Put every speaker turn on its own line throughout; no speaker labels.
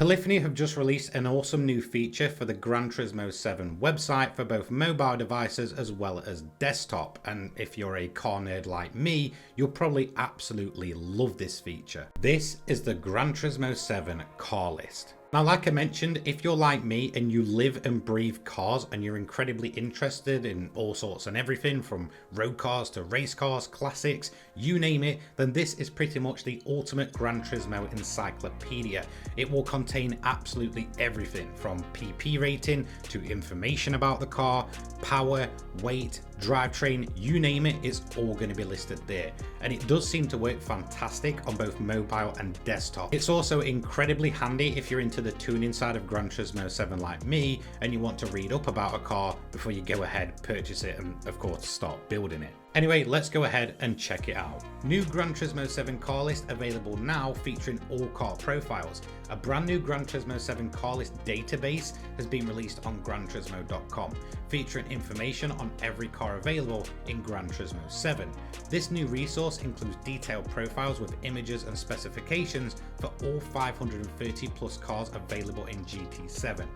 Polyphony have just released an awesome new feature for the Gran Turismo 7 website for both mobile devices as well as desktop, and if you're a car nerd like me, you'll probably absolutely love this feature. This is the Gran Turismo 7 car list. Now, like I mentioned, if you're like me and you live and breathe cars and you're incredibly interested in all sorts and everything from road cars to race cars, classics, you name it, then this is pretty much the ultimate Gran Turismo encyclopedia. It will contain absolutely everything from PP rating to information about the car, power, weight, drivetrain, you name it, it's all going to be listed there. And it does seem to work fantastic on both mobile and desktop. It's also incredibly handy if you're into the tuning side of Gran Turismo 7 like me and you want to read up about a car before you go ahead, purchase it, and of course start building it. Anyway, let's go ahead and check it out. New Gran Turismo 7 car list available now, featuring all car profiles. A brand new Gran Turismo 7 car list database has been released on GranTurismo.com, featuring information on every car available in Gran Turismo 7. This new resource includes detailed profiles with images and specifications for all 530 plus cars available in GT7.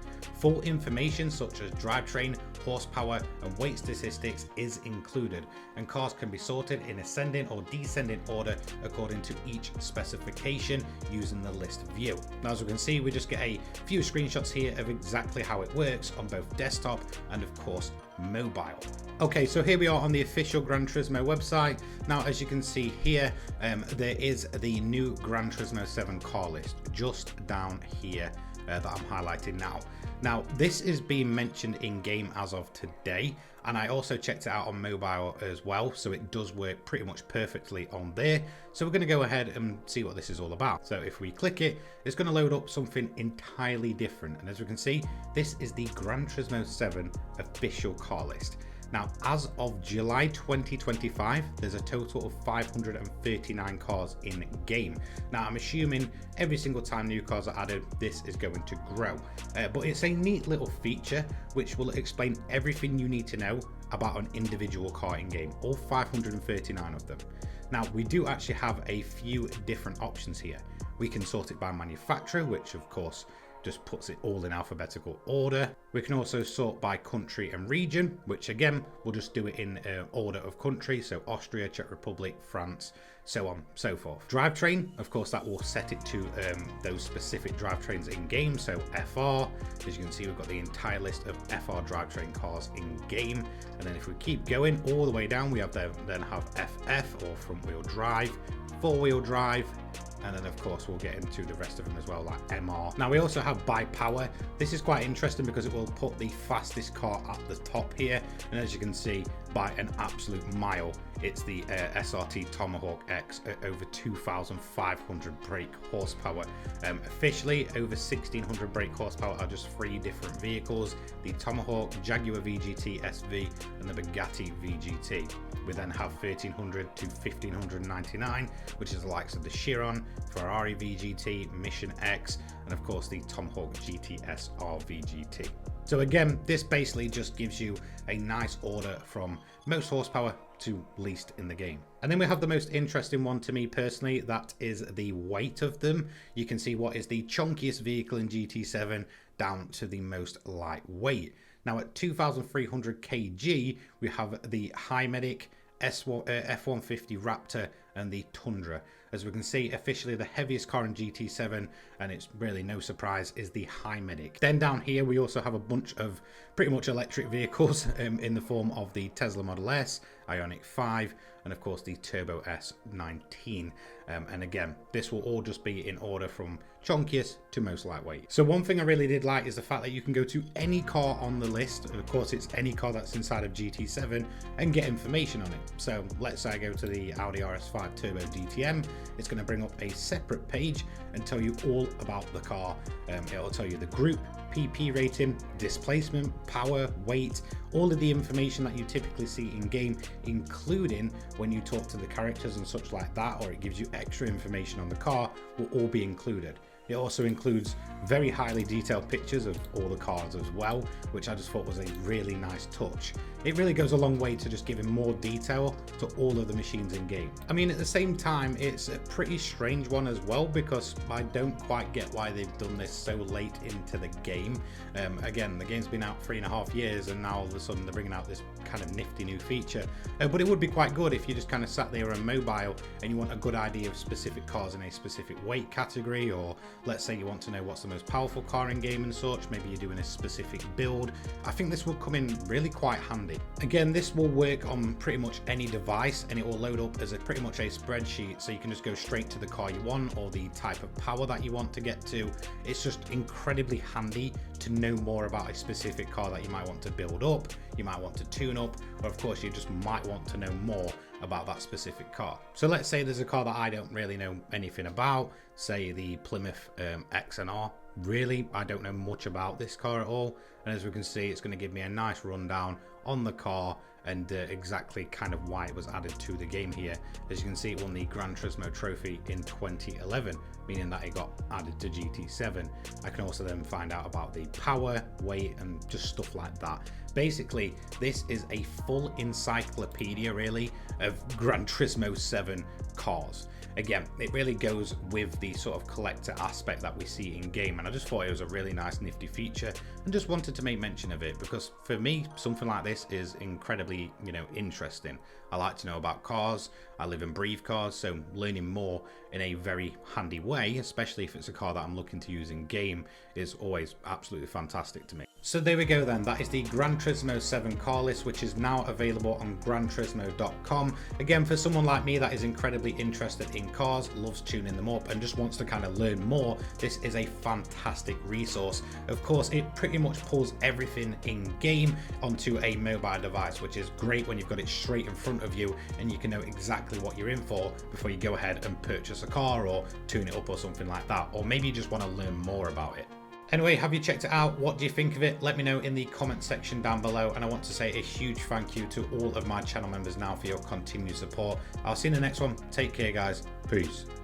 Full information such as drivetrain, horsepower and weight statistics is included, and cars can be sorted in ascending or descending order according to each specification using the list view. Now, as we can see, we just get a few screenshots here of exactly how it works on both desktop and of course mobile. Okay, so here we are on the official Gran Turismo website. Now, as you can see here, there is the new Gran Turismo 7 car list just down here that I'm highlighting now. Now, this is being mentioned in game as of today, and I also checked it out on mobile as well, so it does work pretty much perfectly on there. So we're going to go ahead and see what this is all about. So if we click it, it's going to load up something entirely different, and as we can see, this is the Gran Turismo 7 official car list. Now, as of July 2025, there's a total of 539 cars in game. Now, I'm assuming every single time new cars are added, this is going to grow. But it's a neat little feature which will explain everything you need to know about an individual car in game, all 539 of them. Now, we do actually have a few different options here. We can sort it by manufacturer, which of course just puts it all in alphabetical order. We can also sort by country and region, which again, we'll just do it in order of country. So Austria, Czech Republic, France, so on, so forth. Drivetrain, of course, that will set it to those specific drivetrains in game. So FR, as you can see, we've got the entire list of FR drivetrain cars in game. And then if we keep going all the way down, we have then have FF or front wheel drive, four wheel drive, and then of course we'll get into the rest of them as well, like MR. Now, we also have by power. This is quite interesting because it will put the fastest car at the top here, and as you can see, by an absolute mile, it's the SRT Tomahawk X at over 2,500 brake horsepower. Officially, over 1,600 brake horsepower are just 3 different vehicles: the Tomahawk, Jaguar VGT SV, and the Bugatti VGT. We then have 1,300 to 1,599, which is the likes of the Chiron, Ferrari VGT, Mission X, and of course the Tomahawk GTS R VGT. So again, this basically just gives you a nice order from most horsepower to least in the game. And then we have the most interesting one to me personally, that is the weight of them. You can see what is the chunkiest vehicle in GT7 down to the most lightweight. Now, at 2,300 kg, we have the High Medic, F-150 Raptor, and the Tundra. As we can see, officially the heaviest car in GT7, and it's really no surprise, is the High Medic. Then down here we also have a bunch of pretty much electric vehicles in the form of the Tesla Model S, Ioniq 5, and of course the Turbo S19. And again, this will all just be in order from chunkiest to most lightweight. So one thing I really did like is the fact that you can go to any car on the list, and of course it's any car that's inside of GT7, and get information on it. So let's say I go to the Audi RS5 Turbo DTM, it's going to bring up a separate page and tell you all about the car. It'll tell you the group, PP rating, displacement, power, weight, all of the information that you typically see in game, including when you talk to the characters and such like that, or it gives you extra information on the car, will all be included. It also includes very highly detailed pictures of all the cars as well, which I just thought was a really nice touch. It really goes a long way to just giving more detail to all of the machines in game. I mean, at the same time, it's a pretty strange one as well, because I don't quite get why they've done this so late into the game. Again, the game's been out 3.5 years, and now all of a sudden they're bringing out this kind of nifty new feature. But it would be quite good if you just kind of sat there on mobile and you want a good idea of specific cars in a specific weight category, or let's say you want to know what's the most powerful car in game and such, maybe you're doing a specific build. I think this will come in really quite handy. Again, this will work on pretty much any device, and it will load up as pretty much a spreadsheet, so you can just go straight to the car you want or the type of power that you want to get to. It's just incredibly handy to know more about a specific car that you might want to build up, you might want to tune up, or of course you just might want to know more about that specific car. So let's say there's a car that I don't really know anything about, say the Plymouth XNR. Really, I don't know much about this car at all, and as we can see, it's going to give me a nice rundown on the car and exactly kind of why it was added to the game here. As you can see, it won the Gran Turismo trophy in 2011, meaning that it got added to GT7. I can also then find out about the power, weight, and just stuff like that. Basically, this is a full encyclopedia, really, of Gran Turismo 7 cars. Again, it really goes with the sort of collector aspect that we see in game, and I just thought it was a really nice nifty feature and just wanted to make mention of it, because for me, something like this is incredibly, interesting. I like to know about cars, I live and breathe cars, so learning more in a very handy way, especially if it's a car that I'm looking to use in game, is always absolutely fantastic to me. So there we go then, that is the Gran Turismo 7 car list, which is now available on GranTurismo.com. Again, for someone like me that is incredibly interested in cars, loves tuning them up, and just wants to kind of learn more, this is a fantastic resource. Of course, it pretty much pulls everything in game onto a mobile device, which is great when you've got it straight in front of you and you can know exactly what you're in for before you go ahead and purchase a car or tune it up or something like that, or maybe you just want to learn more about it. Anyway, have you checked it out? What do you think of it? Let me know in the comment section down below, and I want to say a huge thank you to all of my channel members now for your continued support. I'll see you in the next one. Take care, guys. Peace.